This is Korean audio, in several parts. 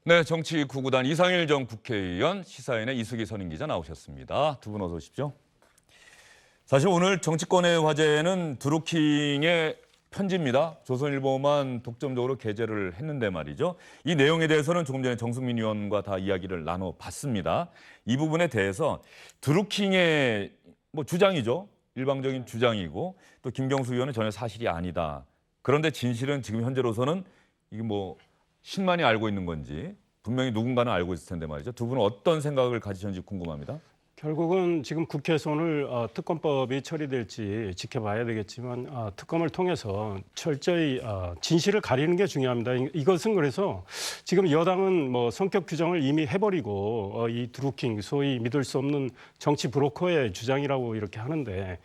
네, 정치 구구단 이상일 전 국회의원, 시사인의 이수기 선임기자 나오셨습니다. 두 분 어서 오십시오. 사실 오늘 정치권의 화제는 드루킹의 편지입니다. 조선일보만 독점적으로 게재를 했는데 말이죠. 이 내용에 대해서는 조금 전에 정승민 의원과 다 이야기를 나눠봤습니다. 이 부분에 대해서 드루킹의 주장이죠. 일방적인 주장이고 또 김경수 의원은 전혀 사실이 아니다. 그런데 진실은 지금 현재로서는 이게 신만이 알고 있는 건지 분명히 누군가는 알고 있을 텐데 말이죠. 두 분은 어떤 생각을 가지셨는지 궁금합니다. 결국은 지금 국회에서 오늘 특검법이 처리될지 지켜봐야 되겠지만 특검을 통해서 철저히 진실을 가리는 게 중요합니다. 이것은 그래서 지금 여당은 성격 규정을 이미 해버리고 이 드루킹, 소위 믿을 수 없는 정치 브로커의 주장이라고 이렇게 하는데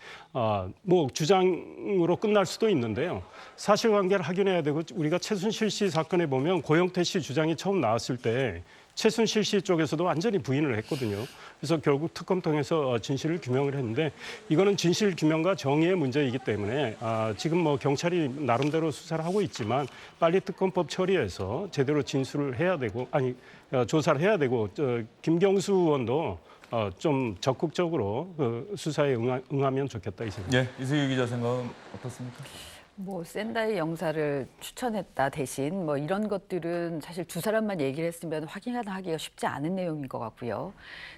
주장으로 끝날 수도 있는데요. 사실관계를 확인해야 되고 우리가 최순실 씨 사건에 보면 고영태 씨 주장이 처음 나왔을 때 최순실 씨 쪽에서도 완전히 부인을 했거든요. 그래서 결국 특검 통해서 진실을 규명을 했는데 이거는 진실 규명과 정의의 문제이기 때문에 지금 경찰이 나름대로 수사를 하고 있지만 빨리 특검법 처리해서 제대로 진술을 해야 되고 조사를 해야 되고 김경수 의원도 좀 적극적으로 수사에 응하면 좋겠다 이 생각. 예, 이수기 기자 생각은 어떻습니까? 샌다이 영사를 추천했다 대신 이런 것들은 사실 두 사람만 얘기를 했으면 확인하기가 쉽지 않은 내용인 것 같고요.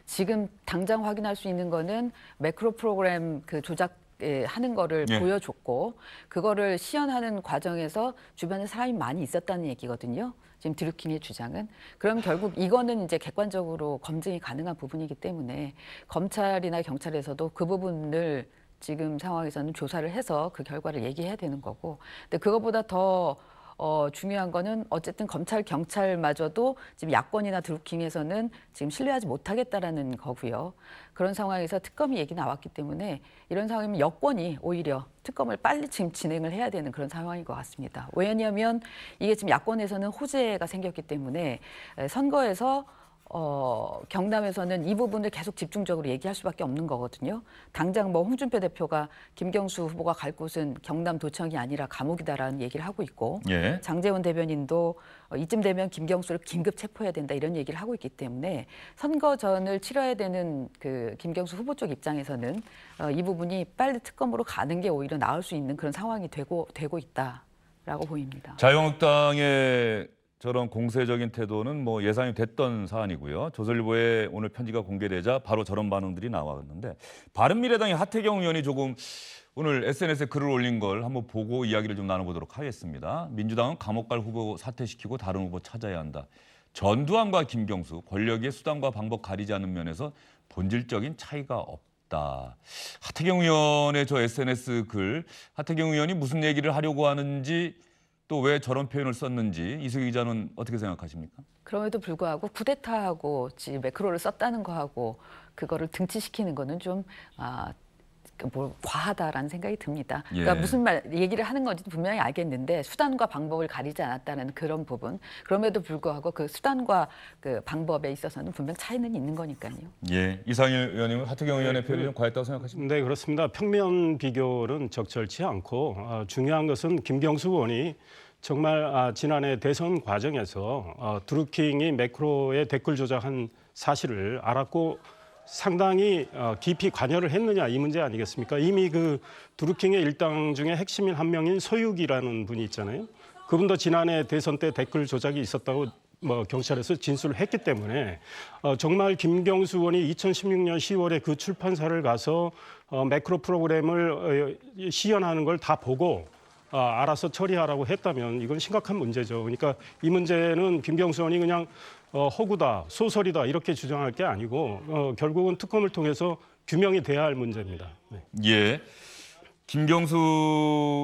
지금 당장 확인할 수 있는 거는 매크로 프로그램 조작 하는 거를 보여줬고 그거를 시연하는 과정에서 주변에 사람이 많이 있었다는 얘기거든요. 지금 드루킹의 주장은. 그럼 결국 이거는 이제 객관적으로 검증이 가능한 부분이기 때문에 검찰이나 경찰에서도 그 부분을 지금 상황에서는 조사를 해서 그 결과를 얘기해야 되는 거고. 근데 그거보다 더 중요한 거는 어쨌든 검찰, 경찰마저도 지금 야권이나 드루킹에서는 지금 신뢰하지 못하겠다라는 거고요. 그런 상황에서 특검이 얘기 나왔기 때문에 이런 상황이면 여권이 오히려 특검을 빨리 지금 진행을 해야 되는 그런 상황인 것 같습니다. 왜냐하면 이게 지금 야권에서는 호재가 생겼기 때문에 선거에서 경남에서는 이 부분을 계속 집중적으로 얘기할 수밖에 없는 거거든요. 당장 홍준표 대표가 김경수 후보가 갈 곳은 경남도청이 아니라 감옥이다라는 얘기를 하고 있고 장제원 대변인도 이쯤 되면 김경수를 긴급 체포해야 된다 이런 얘기를 하고 있기 때문에 선거전을 치러야 되는 그 김경수 후보 쪽 입장에서는 이 부분이 빨리 특검으로 가는 게 오히려 나을 수 있는 그런 상황이 되고 있다라고 보입니다. 자유한국당의 저런 공세적인 태도는 예상이 됐던 사안이고요. 조선일보에 오늘 편지가 공개되자 바로 저런 반응들이 나왔는데 바른미래당의 하태경 의원이 조금 오늘 SNS에 글을 올린 걸 한번 보고 이야기를 좀 나눠보도록 하겠습니다. 민주당은 감옥 갈 후보 사퇴시키고 다른 후보 찾아야 한다. 전두환과 김경수, 권력의 수단과 방법 가리지 않는 면에서 본질적인 차이가 없다. 하태경 의원의 저 SNS 글, 하태경 의원이 무슨 얘기를 하려고 하는지 또 왜 저런 표현을 썼는지 이수기 기자는 어떻게 생각하십니까? 그럼에도 불구하고 쿠데타하고 지금 매크로를 썼다는 거하고 그거를 등치시키는 거는 좀 과하다라는 생각이 듭니다. 그러니까 무슨 얘기를 하는 건지 분명히 알겠는데 수단과 방법을 가리지 않았다는 그런 부분. 그럼에도 불구하고 그 수단과 그 방법에 있어서는 분명 차이는 있는 거니까요. 예, 이상일 의원님은 하태경 의원의 표현이 좀 과했다고 생각하십니까? 네, 그렇습니다. 평면 비교는 적절치 않고 중요한 것은 김경수 의원이 정말 지난해 대선 과정에서 드루킹이 매크로에 댓글 조작한 사실을 알았고 상당히 깊이 관여를 했느냐 이 문제 아니겠습니까? 이미 그 드루킹의 일당 중에 핵심인 한 명인 서육이라는 분이 있잖아요. 그분도 지난해 대선 때 댓글 조작이 있었다고 경찰에서 진술을 했기 때문에 정말 김경수 의원이 2016년 10월에 그 출판사를 가서 매크로 프로그램을 시연하는 걸 다 보고 알아서 처리하라고 했다면 이건 심각한 문제죠. 그러니까 이 문제는 김경수 의원이 그냥 허구다, 소설이다 이렇게 주장할 게 아니고 결국은 특검을 통해서 규명이 돼야 할 문제입니다. 네. 예, 김경수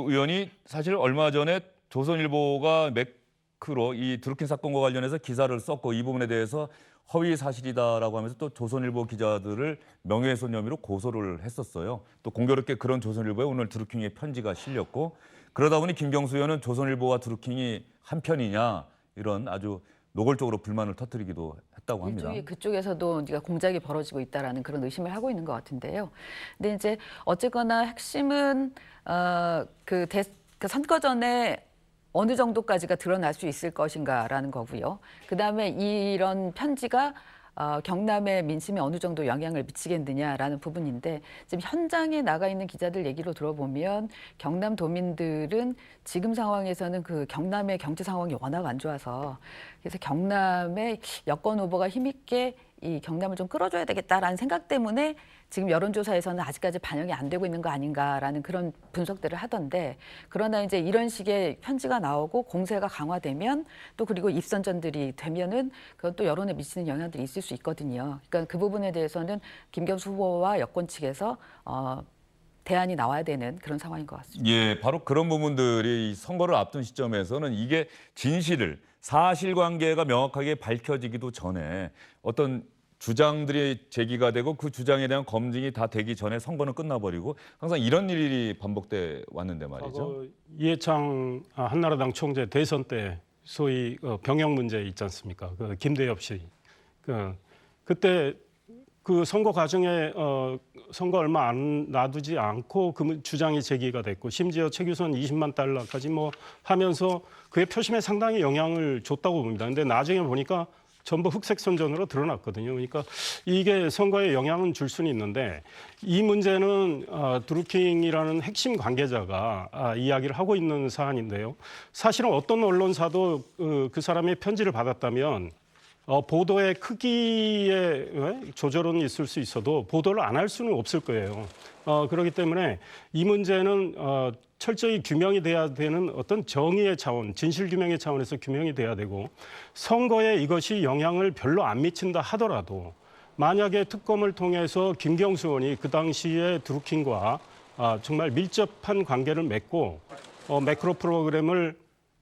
의원이 사실 얼마 전에 조선일보가 매크로 이 드루킹 사건과 관련해서 기사를 썼고 이 부분에 대해서 허위 사실이다라고 하면서 또 조선일보 기자들을 명예훼손 혐의로 고소를 했었어요. 또 공교롭게 그런 조선일보에 오늘 드루킹의 편지가 실렸고 그러다 보니 김경수 의원은 조선일보와 드루킹이 한편이냐 이런 아주 노골적으로 불만을 터뜨리기도 했다고 합니다. 일종의 그쪽에서도 공작이 벌어지고 있다라는 그런 의심을 하고 있는 것 같은데요. 근데 이제 어쨌거나 핵심은 그 선거 전에 어느 정도까지가 드러날 수 있을 것인가라는 거고요. 그다음에 이런 편지가 경남의 민심에 어느 정도 영향을 미치겠느냐라는 부분인데 지금 현장에 나가 있는 기자들 얘기로 들어보면 경남 도민들은 지금 상황에서는 그 경남의 경제 상황이 워낙 안 좋아서 그래서 경남의 여권 후보가 힘있게 이 경남을 좀 끌어줘야 되겠다라는 생각 때문에 지금 여론조사에서는 아직까지 반영이 안 되고 있는 거 아닌가라는 그런 분석들을 하던데 그러나 이제 이런 식의 편지가 나오고 공세가 강화되면 또 그리고 입선전들이 되면은 그건 또 여론에 미치는 영향들이 있을 수 있거든요. 그러니까 그 부분에 대해서는 김경수 후보와 여권 측에서 대안이 나와야 되는 그런 상황인 것 같습니다. 예, 바로 그런 부분들이 선거를 앞둔 시점에서는 이게 진실을 사실관계가 명확하게 밝혀지기도 전에 어떤 주장들이 제기가 되고 그 주장에 대한 검증이 다 되기 전에 선거는 끝나버리고 항상 이런 일이 반복돼 왔는데 말이죠. 이해창 한나라당 총재 대선 때 소위 병역 문제 있지 않습니까? 그 김대엽 씨. 그때 그 선거 과정에 선거 얼마 안 놔두지 않고 그 주장이 제기가 됐고 심지어 최규선 20만 달러까지 뭐 하면서 그의 표심에 상당히 영향을 줬다고 봅니다. 근데 나중에 보니까 전부 흑색 선전으로 드러났거든요. 그러니까 이게 선거에 영향은 줄 수는 있는데 이 문제는 드루킹이라는 핵심 관계자가 이야기를 하고 있는 사안인데요. 사실은 어떤 언론사도 그 사람의 편지를 받았다면 보도의 크기에 조절은 있을 수 있어도 보도를 안 할 수는 없을 거예요. 그렇기 때문에 이 문제는 철저히 규명이 돼야 되는 어떤 정의의 차원, 진실 규명의 차원에서 규명이 돼야 되고 선거에 이것이 영향을 별로 안 미친다 하더라도 만약에 특검을 통해서 김경수 의원이 그 당시에 드루킹과 정말 밀접한 관계를 맺고 매크로 프로그램을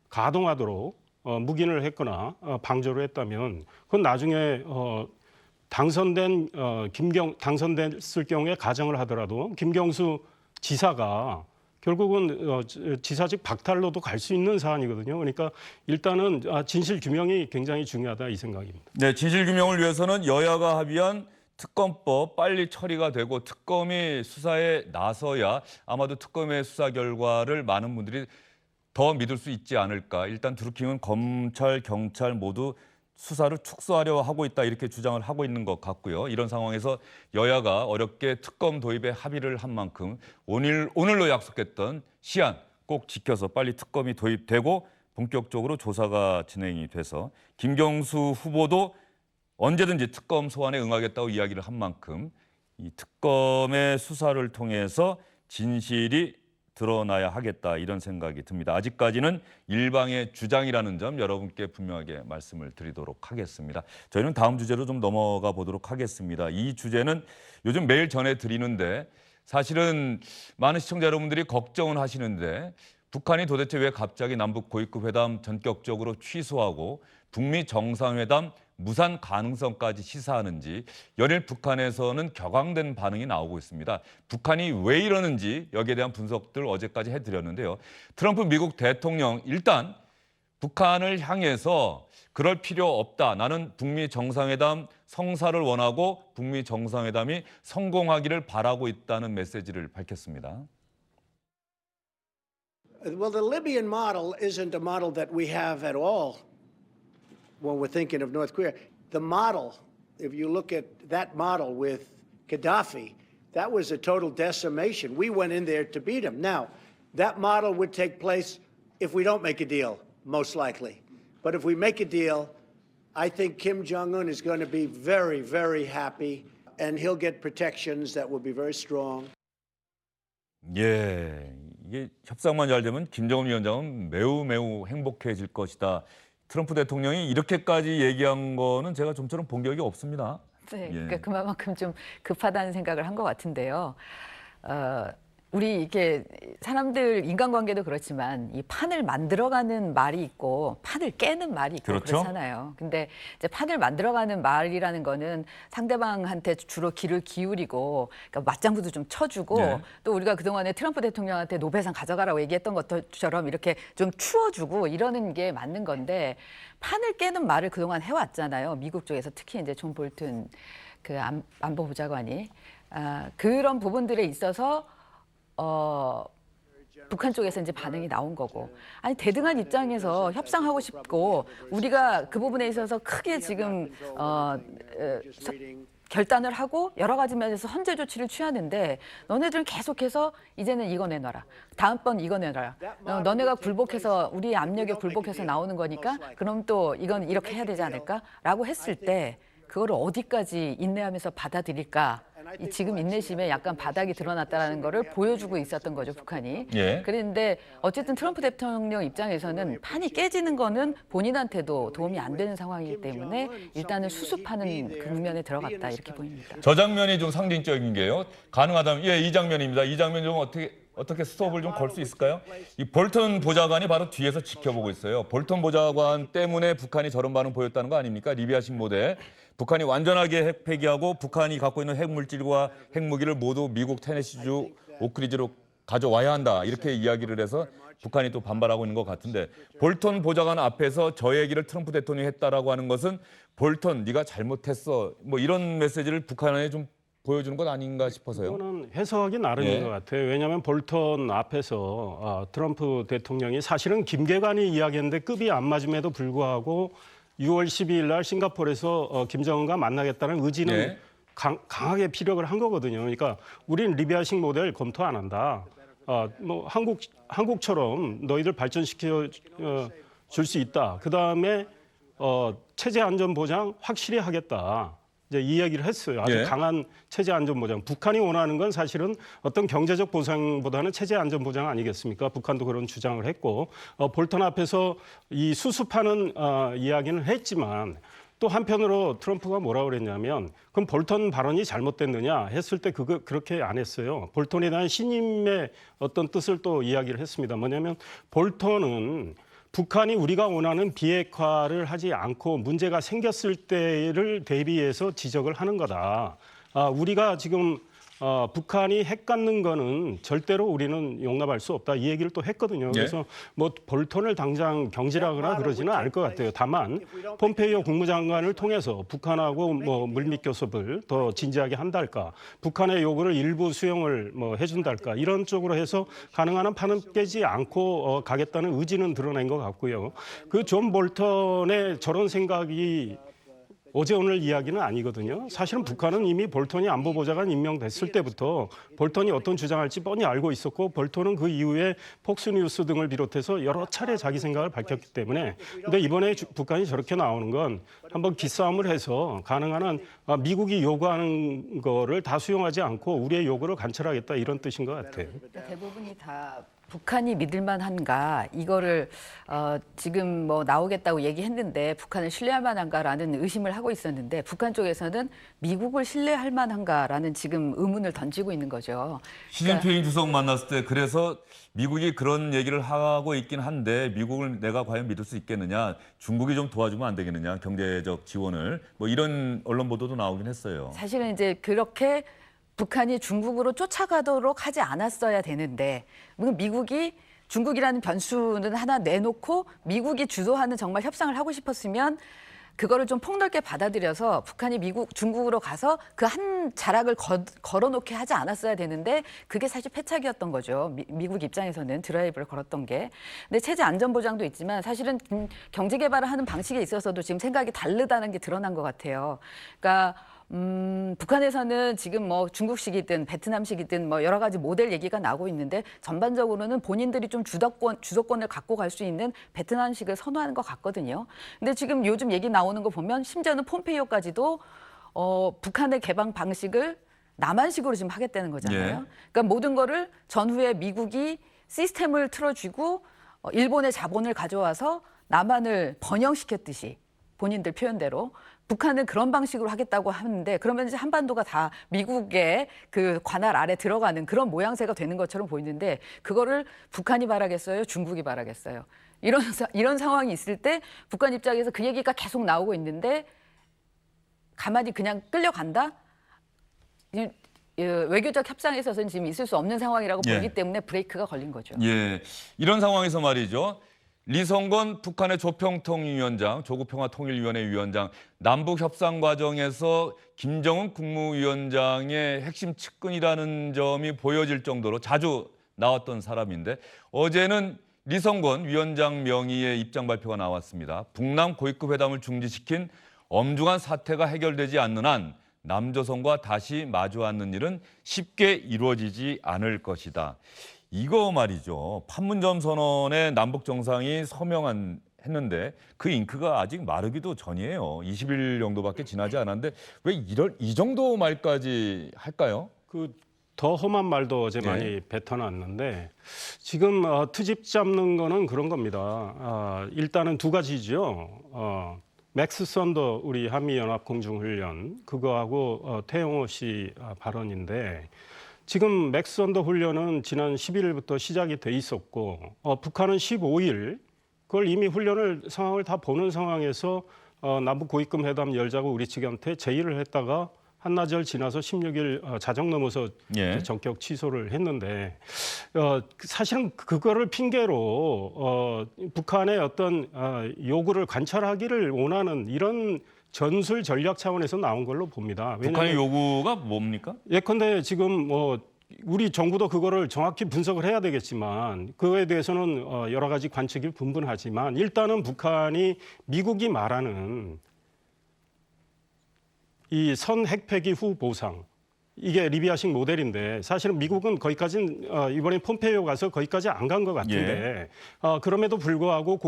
가동하도록 묵인을 했거나 방조를 했다면 그건 나중에 당선됐을 경우에 가정을 하더라도 김경수 지사가 결국은 지사직 박탈로도 갈 수 있는 사안이거든요. 그러니까 일단은 진실 규명이 굉장히 중요하다 이 생각입니다. 네, 진실 규명을 위해서는 여야가 합의한 특검법 빨리 처리가 되고 특검이 수사에 나서야 아마도 특검의 수사 결과를 많은 분들이 더 믿을 수 있지 않을까. 일단 드루킹은 검찰, 경찰 모두 수사를 축소하려 하고 있다 이렇게 주장을 하고 있는 것 같고요. 이런 상황에서 여야가 어렵게 특검 도입에 합의를 한 만큼 오늘로 약속했던 시한 꼭 지켜서 빨리 특검이 도입되고 본격적으로 조사가 진행이 돼서 김경수 후보도 언제든지 특검 소환에 응하겠다고 이야기를 한 만큼 이 특검의 수사를 통해서 진실이 드러나야 하겠다 이런 생각이 듭니다. 아직까지는 일방의 주장이라는 점 여러분께 분명하게 말씀을 드리도록 하겠습니다. 저희는 다음 주제로 좀 넘어가 보도록 하겠습니다. 이 주제는 요즘 매일 전해드리는데 사실은 많은 시청자 여러분들이 걱정은 하시는데 북한이 도대체 왜 갑자기 남북 고위급 회담 전격적으로 취소하고 북미 정상회담 무산 가능성까지 시사하는지 연일 북한에서는 격앙된 반응이 나오고 있습니다. 북한이 왜 이러는지 여기에 대한 분석들 어제까지 해드렸는데요. 트럼프 미국 대통령 일단 북한을 향해서 그럴 필요 없다. 나는 북미 정상회담 성사를 원하고 북미 정상회담이 성공하기를 바라고 있다는 메시지를 밝혔습니다. Well, the Libyan model isn't a model that we have at all when we're thinking of North Korea. The model, if you look at that model with Gaddafi, that was a total decimation. We went in there to beat him. Now, that model would take place if we don't make a deal, most likely. But if we make a deal, I think Kim Jong-un is going to be very, very happy, and he'll get protections that will be very strong. 예, 이게 협상만 잘 되면 김정은 위원장은 매우 행복해질 것이다. 트럼프 대통령이 이렇게까지 얘기한 거는 제가 좀처럼 본 적이 없습니다. 네, 예. 그러니까 그만큼 좀 급하다는 생각을 한 것 같은데요. 우리 이게 사람들 인간관계도 그렇지만 이 판을 만들어가는 말이 있고 판을 깨는 말이 있고 그렇죠. 그렇잖아요. 근데 이제 판을 만들어가는 말이라는 거는 상대방한테 주로 귀를 기울이고 그러니까 맞장구도 좀 쳐주고 네. 또 우리가 그동안에 트럼프 대통령한테 노벨상 가져가라고 얘기했던 것처럼 이렇게 좀 추워주고 이러는 게 맞는 건데 판을 깨는 말을 그동안 해왔잖아요. 미국 쪽에서 특히 이제 존 볼튼 그 안보보좌관이 그런 부분들에 있어서 북한 쪽에서 이제 반응이 나온 거고. 아니 대등한 입장에서 협상하고 싶고 우리가 그 부분에 있어서 크게 지금 결단을 하고 여러 가지 면에서 선제 조치를 취하는데 너네들은 계속해서 이제는 이거 내놔라. 다음번 이거 내놔라. 너네가 굴복해서 우리 압력에 굴복해서 나오는 거니까 그럼 또 이건 이렇게 해야 되지 않을까라고 했을 때 그거를 어디까지 인내하면서 받아들일까? 이 지금 인내심에 약간 바닥이 드러났다는 거를 보여주고 있었던 거죠, 북한이. 예. 그런데 어쨌든 트럼프 대통령 입장에서는 판이 깨지는 거는 본인한테도 도움이 안 되는 상황이기 때문에 일단은 수습하는 국면에 들어갔다 이렇게 보입니다. 저 장면이 좀 상징적인 게요. 가능하다면 이 장면입니다. 이 장면 좀 어떻게 스톱을 좀 걸 수 있을까요? 이 볼턴 보좌관이 바로 뒤에서 지켜보고 있어요. 볼턴 보좌관 때문에 북한이 저런 반응 보였다는 거 아닙니까? 리비아식 모델. 북한이 완전하게 핵 폐기하고 북한이 갖고 있는 핵물질과 핵무기를 모두 미국 테네시주 오크리지로 가져와야 한다. 이렇게 이야기를 해서 북한이 또 반발하고 있는 것 같은데 볼턴 보좌관 앞에서 저 얘기를 트럼프 대통령이 했다라고 하는 것은 볼턴 네가 잘못했어. 뭐 이런 메시지를 북한에 좀 보여주는 것 아닌가 싶어서요. 이거는 해석하기 나름인 예. 것 같아요. 왜냐하면 볼턴 앞에서 트럼프 대통령이 사실은 김계관이 이야기했는데 급이 안 맞음에도 불구하고 6월 12일 날 싱가포르에서 김정은과 만나겠다는 의지는 예. 강하게 피력을 한 거거든요. 그러니까 우린 리비아식 모델 검토 안 한다. 뭐 한국처럼 너희들 발전시켜 줄 수 있다. 그 다음에 체제 안전 보장 확실히 하겠다. 이제 이 얘기를 했어요. 아주 예. 강한 체제 안전 보장. 북한이 원하는 건 사실은 어떤 경제적 보상보다는 체제 안전 보장 아니겠습니까? 북한도 그런 주장을 했고 볼턴 앞에서 이 수습하는 이야기는 했지만 또 한편으로 트럼프가 뭐라 그랬냐면 그럼 볼턴 발언이 잘못됐느냐 했을 때 그렇게 안 했어요. 볼턴에 대한 신임의 어떤 뜻을 또 이야기를 했습니다. 뭐냐면 볼턴은 북한이 우리가 원하는 비핵화를 하지 않고 문제가 생겼을 때를 대비해서 지적을 하는 거다. 우리가 지금 북한이 핵 갖는 거는 절대로 우리는 용납할 수 없다. 이 얘기를 또 했거든요. 그래서 뭐 볼턴을 당장 경질하거나 그러지는 않을 것 같아요. 다만 폼페이오 국무장관을 통해서 북한하고 뭐 물밑 교섭을 더 진지하게 한달까, 북한의 요구를 일부 수용을 뭐 해준달까 이런 쪽으로 해서 가능한 한 판은 깨지 않고 가겠다는 의지는 드러낸 것 같고요. 그 존 볼턴의 저런 생각이 어제 오늘 이야기는 아니거든요. 사실은 북한은 이미 볼턴이 안보보좌관 임명됐을 때부터 볼턴이 어떤 주장할지 뻔히 알고 있었고 볼턴은 그 이후에 폭스뉴스 등을 비롯해서 여러 차례 자기 생각을 밝혔기 때문에 근데 이번에 북한이 저렇게 나오는 건 한번 기싸움을 해서 가능한 한 미국이 요구하는 거를 다 수용하지 않고 우리의 요구를 관철하겠다 이런 뜻인 것 같아요. 대부분이 다 북한이 믿을만한가 이거를 지금 뭐 나오겠다고 얘기했는데 북한을 신뢰할 만한가라는 의심을 하고 있었는데 북한 쪽에서는 미국을 신뢰할 만한가라는 지금 의문을 던지고 있는 거죠. 시진핑 주석 만났을 때 그래서 미국이 그런 얘기를 하고 있긴 한데 미국을 내가 과연 믿을 수 있겠느냐, 중국이 좀 도와주면 안 되겠느냐, 경제적 지원을 뭐 이런 언론 보도도 나오긴 했어요. 사실은 이제 그렇게 북한이 중국으로 쫓아가도록 하지 않았어야 되는데 미국이 중국이라는 변수는 하나 내놓고 미국이 주도하는 정말 협상을 하고 싶었으면 그거를 좀 폭넓게 받아들여서 북한이 중국으로 가서 그 한 자락을 걸어놓게 하지 않았어야 되는데 그게 사실 패착이었던 거죠. 미국 입장에서는 드라이브를 걸었던 게. 근데 체제 안전 보장도 있지만 사실은 경제 개발을 하는 방식에 있어서도 지금 생각이 다르다는 게 드러난 것 같아요. 그러니까 북한에서는 지금 뭐 중국식이든 베트남식이든 뭐 여러 가지 모델 얘기가 나오고 있는데 전반적으로는 본인들이 좀 주도권을 갖고 갈 수 있는 베트남식을 선호하는 것 같거든요. 근데 지금 요즘 얘기 나오는 거 보면 심지어는 폼페이오까지도 북한의 개방 방식을 남한식으로 지금 하겠다는 거잖아요. 예. 그러니까 모든 거를 전후에 미국이 시스템을 틀어주고 일본의 자본을 가져와서 남한을 번영시켰듯이 본인들 표현대로 북한은 그런 방식으로 하겠다고 하는데 그러면 이제 한반도가 다 미국의 그 관할 아래 들어가는 그런 모양새가 되는 것처럼 보이는데 그거를 북한이 바라겠어요? 중국이 바라겠어요? 이런 상황이 있을 때 북한 입장에서 그 얘기가 계속 나오고 있는데 가만히 그냥 끌려간다? 외교적 협상에 있어서는 지금 있을 수 없는 상황이라고 예. 보이기 때문에 브레이크가 걸린 거죠. 예, 이런 상황에서 말이죠. 리성건 북한의 조평통위원장, 조국평화통일위원회 위원장, 남북 협상 과정에서 김정은 국무위원장의 핵심 측근이라는 점이 보여질 정도로 자주 나왔던 사람인데 어제는 리성건 위원장 명의의 입장 발표가 나왔습니다. 북남 고위급 회담을 중지시킨 엄중한 사태가 해결되지 않는 한 남조선과 다시 마주 앉는 일은 쉽게 이루어지지 않을 것이다. 이거 말이죠. 판문점 선언에 남북 정상이 했는데 그 잉크가 아직 마르기도 전이에요. 20일 정도밖에 지나지 않았는데 왜 이 정도 말까지 할까요? 더 험한 말도 어제 네. 많이 뱉어놨는데 지금 트집 잡는 거는 그런 겁니다. 일단은 두 가지죠. 맥스 선더 우리 한미연합 공중훈련 그거하고 태영호 씨 발언인데 지금 맥스 선더 훈련은 지난 11일부터 시작이 돼 있었고 북한은 15일 그걸 이미 훈련을 상황을 다 보는 상황에서 남북 고위급 회담 열자고 우리 측한테 제의를 했다가 한나절 지나서 16일 자정 넘어서 예. 전격 취소를 했는데 사실은 그거를 핑계로 북한의 어떤 요구를 관철하기를 원하는 이런 전술 전략 차원에서 나온 걸로 봅니다. 북한의 요구가 뭡니까? 예컨대 지금 우리 정부도 그거를 정확히 분석을 해야 되겠지만 그거에 대해서는 여러 가지 관측이 분분하지만 일단은 북한이 미국이 말하는 이 선 핵폐기 후 보상 이게 리비아식 모델인데 사실은 미국은 거기까지는 이번에 폼페이오 가서 거기까지 안 간 것 같은데 그럼에도 불구하고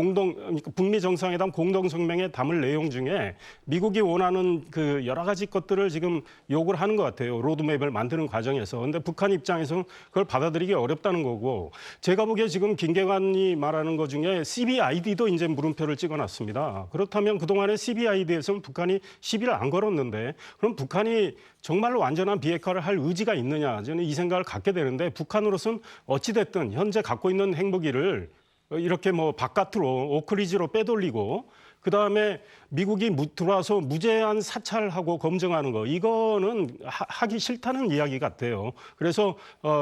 북미 정상회담 공동 성명에 담을 내용 중에 미국이 원하는 그 여러 가지 것들을 지금 요구를 하는 것 같아요. 로드맵을 만드는 과정에서. 그런데 북한 입장에서는 그걸 받아들이기 어렵다는 거고 제가 보기에 지금 김계관이 말하는 것 중에 CBID도 이제 물음표를 찍어놨습니다. 그렇다면 그동안에 CBID에서는 북한이 시비를 안 걸었는데 그럼 북한이 정말로 완전한 비핵화를 할 의지가 있느냐 저는 이 생각을 갖게 되는데 북한으로서는 어찌됐든 현재 갖고 있는 핵무기를 이렇게 바깥으로 오크리지로 빼돌리고 그다음에 미국이 들어와서 무제한 사찰하고 검증하는 거 이거는 하기 싫다는 이야기 같아요. 그래서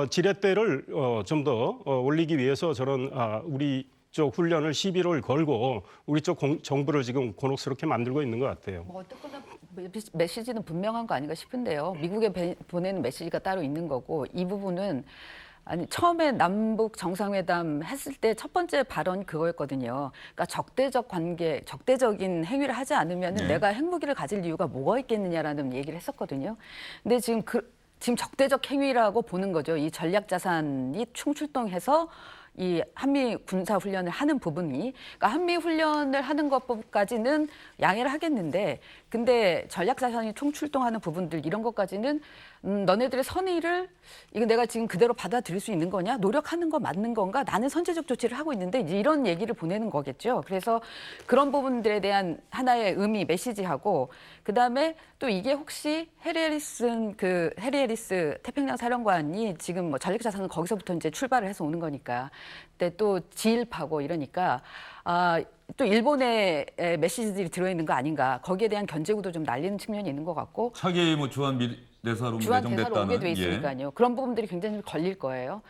지렛대를 좀 더 올리기 위해서 저런 우리 쪽 훈련을 시비를 걸고 우리 쪽 정부를 지금 곤혹스럽게 만들고 있는 것 같아요. 어쨌거나 메시지는 분명한 거 아닌가 싶은데요. 미국에 보내는 메시지가 따로 있는 거고 이 부분은 처음에 남북 정상회담 했을 때 첫 번째 발언이 그거였거든요. 그러니까 적대적인 행위를 하지 않으면 네. 내가 핵무기를 가질 이유가 뭐가 있겠느냐라는 얘기를 했었거든요. 근데 지금 적대적 행위라고 보는 거죠. 이 전략 자산이 충출동해서 이 한미 군사 훈련을 하는 부분이 그러니까 한미 훈련을 하는 것까지는 양해를 하겠는데 근데 전략 자산이 총출동하는 부분들 이런 것까지는 너네들의 선의를 이거 내가 지금 그대로 받아들일 수 있는 거냐? 노력하는 거 맞는 건가? 나는 선제적 조치를 하고 있는데 이제 이런 얘기를 보내는 거겠죠. 그래서 그런 부분들에 대한 하나의 의미, 메시지하고 그다음에 또 이게 혹시 해리 해리스 태평양 사령관이 지금 전략 자산은 거기서부터 이제 출발을 해서 오는 거니까. 근데 또 지일파고 이러니까 또 일본의 메시지들이 들어있는 거 아닌가. 거기에 대한 견제구도 좀 날리는 측면이 있는 것 같고. 차기 주한 대사로 주한 대사로 내정됐다는. 오게 돼 있으니까요. 그런 부분들이 굉장히 걸릴 거예요.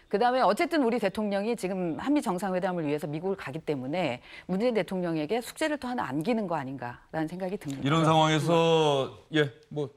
그다음에 어쨌든 우리 대통령이 지금 한미 정상회담을 위해서 미국을 가기 때문에 문재인 대통령에게 숙제를 또 하나 안기는 거 아닌가라는 생각이 듭니다. 이런 상황에서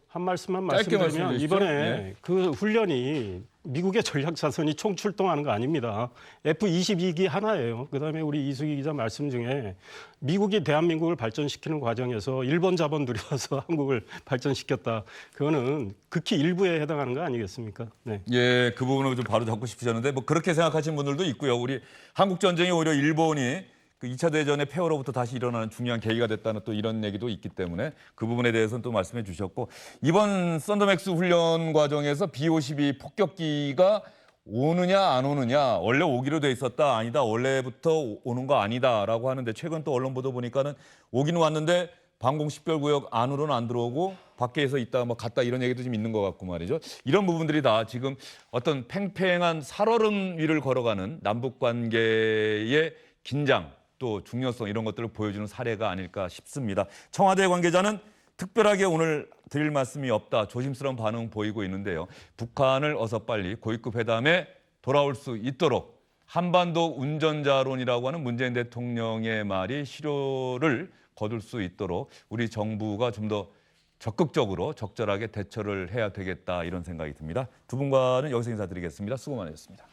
한 말씀만 짧게 말씀드리면 말씀해 주시죠. 이번에 예. 그 훈련이 미국의 전략 자산이 총출동하는 거 아닙니다. F-22기 하나예요. 그다음에 우리 이수기 기자 말씀 중에 미국이 대한민국을 발전시키는 과정에서 일본 자본 들여와서 한국을 발전시켰다. 그거는 극히 일부에 해당하는 거 아니겠습니까? 네. 예, 그 부분을 좀 바로 잡고 싶으셨는데 그렇게 생각하시는 분들도 있고요. 우리 한국 전쟁이 오히려 일본이 그 2차 대전의 폐허로부터 다시 일어나는 중요한 계기가 됐다는 또 이런 얘기도 있기 때문에 그 부분에 대해서는 또 말씀해 주셨고 이번 썬더맥스 훈련 과정에서 B-52 폭격기가 오느냐 안 오느냐 원래 오기로 돼 있었다 아니다 원래부터 오는 거 아니다라고 하는데 최근 또 언론 보도 보니까는 오기는 왔는데 방공 10개월 안으로는 안 들어오고 밖에서 있다 갔다 이런 얘기도 좀 있는 것 같고 말이죠. 이런 부분들이 다 지금 어떤 팽팽한 살얼음 위를 걸어가는 남북 관계의 긴장 또 중요성 이런 것들을 보여주는 사례가 아닐까 싶습니다. 청와대 관계자는 특별하게 오늘 드릴 말씀이 없다. 조심스러운 반응 보이고 있는데요. 북한을 어서 빨리 고위급 회담에 돌아올 수 있도록 한반도 운전자론이라고 하는 문재인 대통령의 말이 실효를 거둘 수 있도록 우리 정부가 좀 더 적극적으로 적절하게 대처를 해야 되겠다 이런 생각이 듭니다. 두 분과는 여기서 인사드리겠습니다. 수고 많으셨습니다.